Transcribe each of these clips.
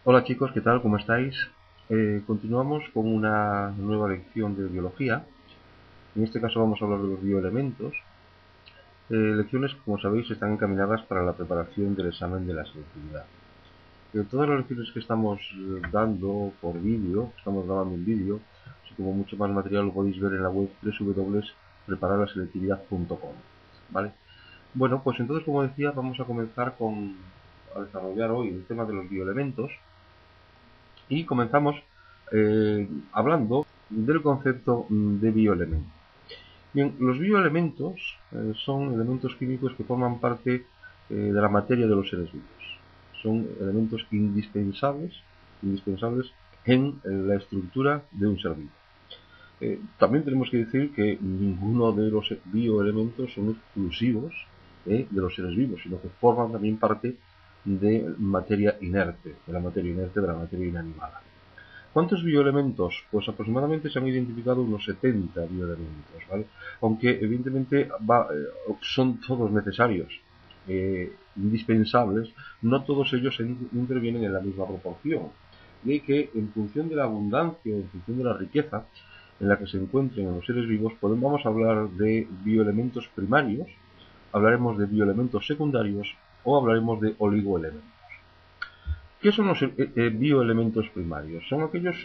Hola chicos, ¿qué tal? ¿Cómo estáis? Continuamos con una nueva lección de biología. En este caso vamos a hablar de los bioelementos. Lecciones, como sabéis, están encaminadas para la preparación del examen de la selectividad. Todas las lecciones que estamos dando por vídeo, estamos grabando en vídeo, así como mucho más material lo podéis ver en la web www.prepararlaselectividad.com, ¿vale? Bueno, pues entonces, como decía, vamos a comenzar a desarrollar hoy el tema de los bioelementos. Y comenzamos hablando del concepto de bioelemento. Bien, los bioelementos son elementos químicos que forman parte de la materia de los seres vivos. Son elementos indispensables en la estructura de un ser vivo. También tenemos que decir que ninguno de los bioelementos son exclusivos de los seres vivos, sino que forman también parte de materia inerte, de la materia inanimada. ¿Cuántos bioelementos? Pues aproximadamente se han identificado unos 70 bioelementos, ¿vale? Aunque evidentemente son todos necesarios, indispensables, no todos ellos intervienen en la misma proporción. De que en función de la abundancia, en función de la riqueza en la que se encuentren en los seres vivos, vamos a hablar de bioelementos primarios, hablaremos de bioelementos secundarios o hablaremos de oligoelementos. ¿Qué son los bioelementos primarios? Son aquellos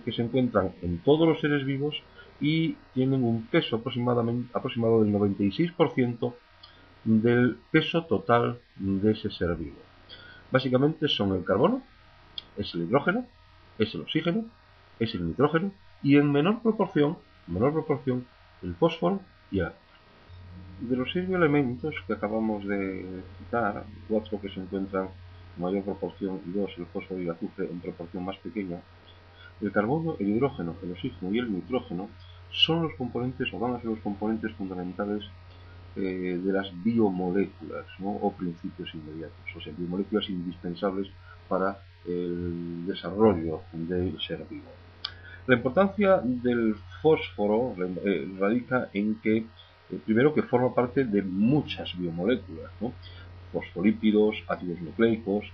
que se encuentran en todos los seres vivos y tienen un peso aproximado del 96% del peso total de ese ser vivo. Básicamente son el carbono, es el hidrógeno, es el oxígeno, es el nitrógeno y en menor proporción el fósforo y el azufre. De los 6 bioelementos que acabamos de citar, 4 que se encuentran en mayor proporción y 2, el fósforo y el azufre, en proporción más pequeña, el carbono, el hidrógeno, el oxígeno y el nitrógeno son los componentes o van a ser los componentes fundamentales de las biomoléculas, ¿no? O principios inmediatos, o sea, biomoléculas indispensables para el desarrollo del ser vivo. La importancia del fósforo radica en que, primero, que forma parte de muchas biomoléculas, ¿no? Fosfolípidos, ácidos nucleicos,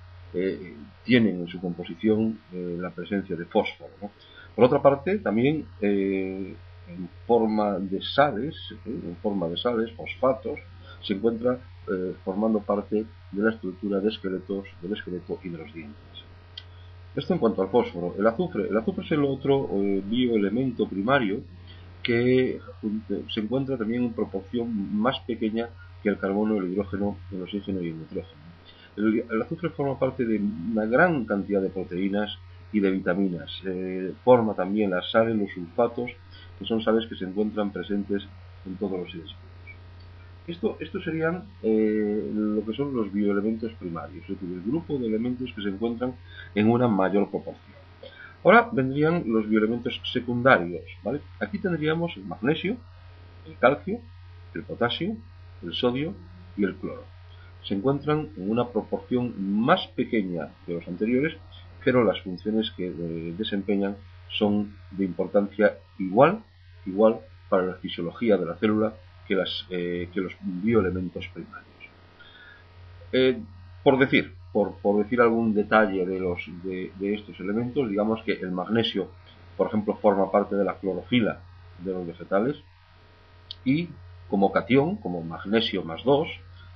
tienen en su composición la presencia de fósforo, ¿no? Por otra parte, también en forma de sales, fosfatos, se encuentra formando parte de la estructura del esqueleto y de los dientes. Esto en cuanto al fósforo. El azufre es el otro bioelemento primario que se encuentra también en proporción más pequeña que el carbono, el hidrógeno, el oxígeno y el nitrógeno. El azufre forma parte de una gran cantidad de proteínas y de vitaminas. Forma también las sales, los sulfatos, que son sales que se encuentran presentes en todos los seres vivos. Estos serían lo que son los bioelementos primarios, es decir, el grupo de elementos que se encuentran en una mayor proporción. Ahora vendrían los bioelementos secundarios, ¿vale? Aquí tendríamos el magnesio, el calcio, el potasio, el sodio y el cloro. Se encuentran en una proporción más pequeña que los anteriores, pero las funciones que desempeñan son de importancia igual para la fisiología de la célula que los bioelementos primarios. Por decir algún detalle de estos elementos, digamos que el magnesio, por ejemplo, forma parte de la clorofila de los vegetales y como catión, como magnesio más 2,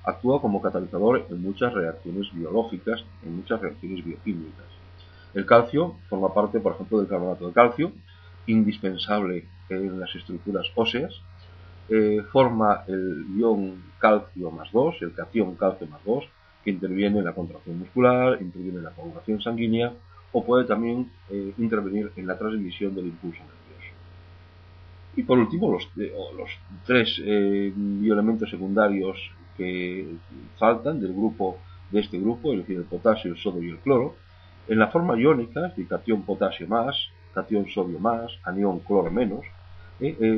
actúa como catalizador en muchas reacciones biológicas, en muchas reacciones bioquímicas. El calcio forma parte, por ejemplo, del carbonato de calcio, indispensable en las estructuras óseas. Forma el ion calcio más 2, el catión calcio más 2, que interviene en la contracción muscular, interviene en la coagulación sanguínea o puede también intervenir en la transmisión del impulso nervioso. Y por último, los 3 bioelementos secundarios que faltan de este grupo, es decir, el potasio, el sodio y el cloro, en la forma iónica, es decir, catión potasio más, catión sodio más, anión cloro menos,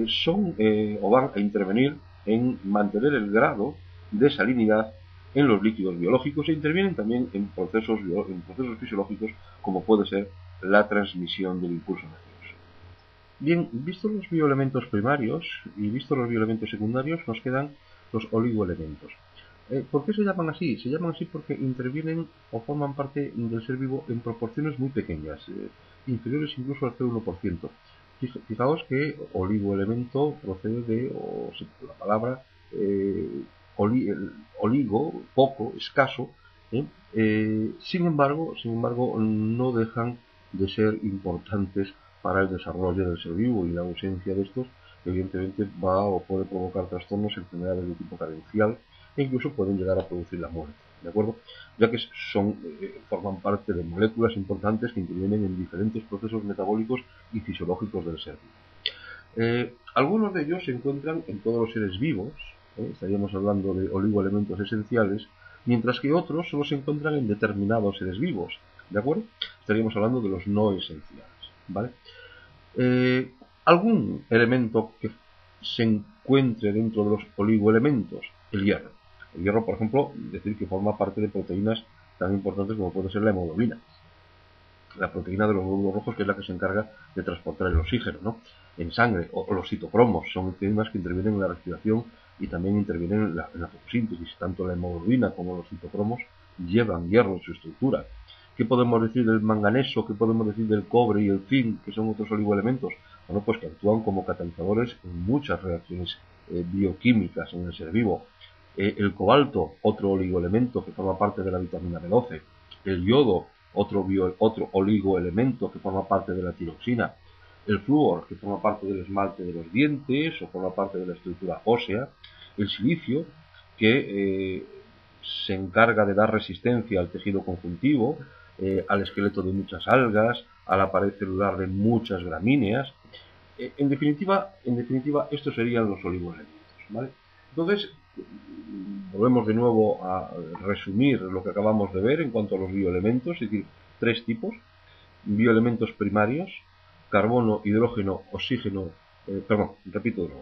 son o van a intervenir en mantener el grado de salinidad en los líquidos biológicos e intervienen también en procesos fisiológicos como puede ser la transmisión del impulso nervioso. Bien, vistos los bioelementos primarios y vistos los bioelementos secundarios, nos quedan los oligoelementos. ¿Por qué se llaman así? Se llaman así porque intervienen o forman parte del ser vivo en proporciones muy pequeñas, inferiores incluso al 0,1%. Fijaos que oligoelemento procede de, la palabra oligo, poco, escaso. ¿eh? Sin embargo, no dejan de ser importantes para el desarrollo del ser vivo, y la ausencia de estos evidentemente va o puede provocar trastornos, enfermedades de tipo carencial, e incluso pueden llegar a producir la muerte, ¿de acuerdo? Ya que forman parte de moléculas importantes que intervienen en diferentes procesos metabólicos y fisiológicos del ser vivo. Algunos de ellos se encuentran en todos los seres vivos, estaríamos hablando de oligoelementos esenciales, mientras que otros solo se encuentran en determinados seres vivos, ¿de acuerdo? Estaríamos hablando de los no esenciales, ¿vale? Algún elemento que se encuentre dentro de los oligoelementos, el hierro. El hierro, por ejemplo, decir que forma parte de proteínas tan importantes como puede ser la hemoglobina, la proteína de los glóbulos rojos, que es la que se encarga de transportar el oxígeno, ¿no?, en sangre, o los citocromos, son enzimas que intervienen en la respiración y también intervienen en la fotosíntesis. Tanto la hemoglobina como los citocromos llevan hierro en su estructura. ¿Qué podemos decir del manganeso? ¿Qué podemos decir del cobre y el zinc, que son otros oligoelementos? Bueno, pues que actúan como catalizadores en muchas reacciones bioquímicas en el ser vivo. El cobalto, otro oligoelemento que forma parte de la vitamina B12. El yodo, otro oligoelemento que forma parte de la tiroxina. El flúor, que forma parte del esmalte de los dientes o forma parte de la estructura ósea. El silicio, que se encarga de dar resistencia al tejido conjuntivo, al esqueleto de muchas algas, a la pared celular de muchas gramíneas. En definitiva, estos serían los oligoelementos, ¿vale? Entonces, volvemos de nuevo a resumir lo que acabamos de ver en cuanto a los bioelementos, es decir, tres tipos: bioelementos primarios, carbono, hidrógeno, oxígeno,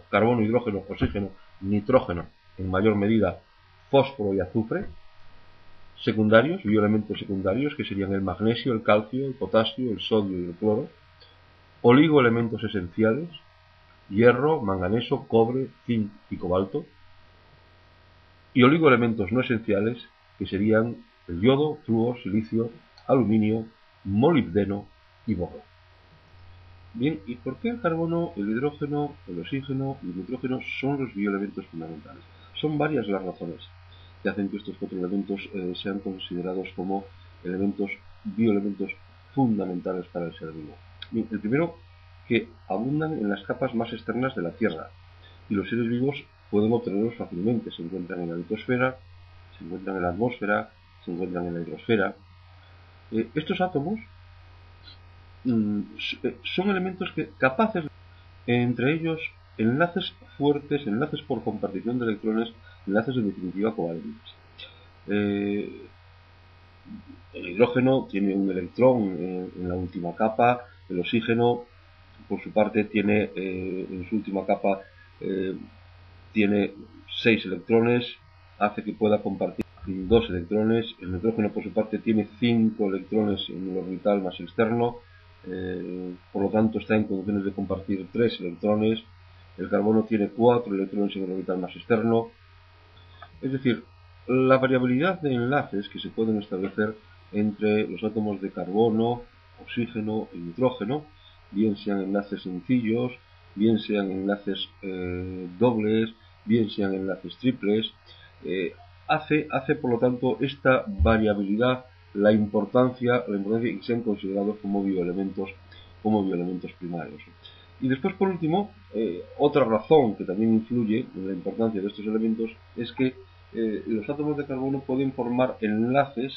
carbono, hidrógeno, oxígeno, nitrógeno, en mayor medida fósforo y azufre. Secundarios, bioelementos secundarios, que serían el magnesio, el calcio, el potasio, el sodio y el cloro. Oligoelementos esenciales, hierro, manganeso, cobre, zinc y cobalto. Y oligoelementos no esenciales, que serían el yodo, flúor, silicio, aluminio, molibdeno y boro. Bien, ¿y por qué el carbono, el hidrógeno, el oxígeno y el nitrógeno son los bioelementos fundamentales? Son varias las razones que hacen que estos cuatro elementos sean considerados como bioelementos fundamentales para el ser vivo. Bien, el primero, que abundan en las capas más externas de la Tierra, y los seres vivos pueden obtenerlos fácilmente. Se encuentran en la litosfera, se encuentran en la atmósfera, se encuentran en la hidrosfera. Estos átomos son elementos capaces, entre ellos, enlaces fuertes, enlaces por compartición de electrones, enlaces en definitiva covalentes. El hidrógeno tiene un electrón en la última capa. El oxígeno, por su parte, tiene en su última capa tiene 6 electrones, hace que pueda compartir 2 electrones. El nitrógeno, por su parte, tiene 5 electrones en el orbital más externo, por lo tanto está en condiciones de compartir 3 electrones. El carbono tiene 4 electrones en el orbital más externo. Es decir, la variabilidad de enlaces que se pueden establecer entre los átomos de carbono, oxígeno y nitrógeno, bien sean enlaces sencillos, bien sean enlaces dobles, bien sean enlaces triples, hace por lo tanto esta variabilidad la importancia que sean considerados como bioelementos primarios. Y después, por último, otra razón que también influye en la importancia de estos elementos es que los átomos de carbono pueden formar enlaces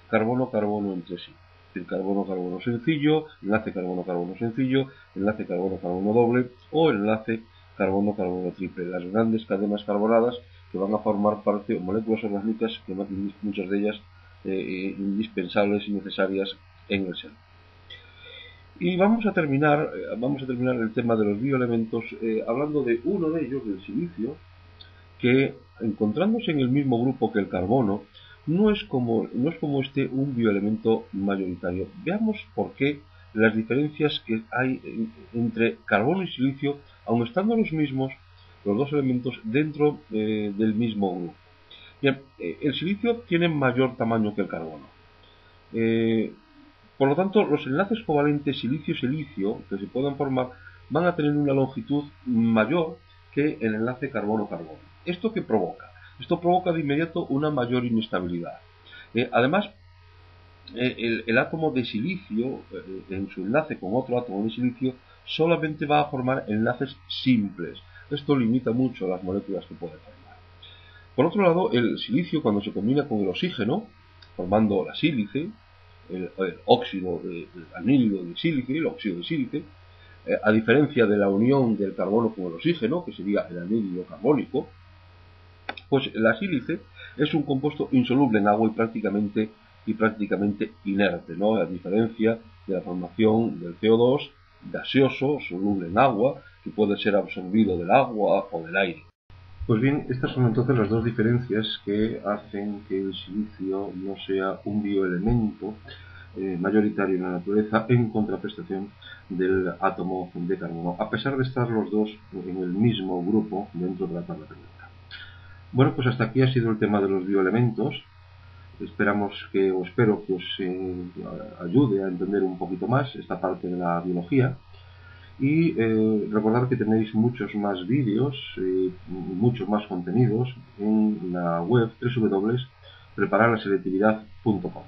carbono-carbono entre sí. Es decir, carbono-carbono sencillo, enlace carbono-carbono sencillo, enlace carbono-carbono doble o enlace carbono-carbono triple. Las grandes cadenas carbonadas que van a formar parte de moléculas orgánicas, que muchas de ellas indispensables y necesarias en el ser. Y vamos a terminar el tema de los bioelementos hablando de uno de ellos, del silicio, que, encontrándose en el mismo grupo que el carbono, no es como este un bioelemento mayoritario. Veamos por qué las diferencias que hay entre carbono y silicio, aun estando los mismos, los dos elementos dentro del mismo grupo. Bien, el silicio tiene mayor tamaño que el carbono. Por lo tanto, los enlaces covalentes silicio-silicio que se puedan formar van a tener una longitud mayor que el enlace carbono-carbono. ¿Esto qué provoca? Esto provoca de inmediato una mayor inestabilidad. Además, el átomo de silicio, en su enlace con otro átomo de silicio, solamente va a formar enlaces simples. Esto limita mucho las moléculas que puede formar. Por otro lado, el silicio, cuando se combina con el oxígeno, formando la sílice, el óxido de anhídrido de sílice, el óxido de sílice, a diferencia de la unión del carbono con el oxígeno, que sería el anhídrido carbónico, pues la sílice es un compuesto insoluble en agua y prácticamente inerte, ¿no? A diferencia de la formación del CO2 gaseoso, soluble en agua, que puede ser absorbido del agua o del aire. Pues bien, estas son entonces las dos diferencias que hacen que el silicio no sea un bioelemento mayoritario en la naturaleza en contraprestación del átomo de carbono, a pesar de estar los dos en el mismo grupo dentro de la tabla periódica. Bueno, pues hasta aquí ha sido el tema de los bioelementos. Esperamos que, o espero que os ayude a entender un poquito más esta parte de la biología. Y recordad que tenéis muchos más vídeos y muchos más contenidos en la web www.prepararlaselectividad.com.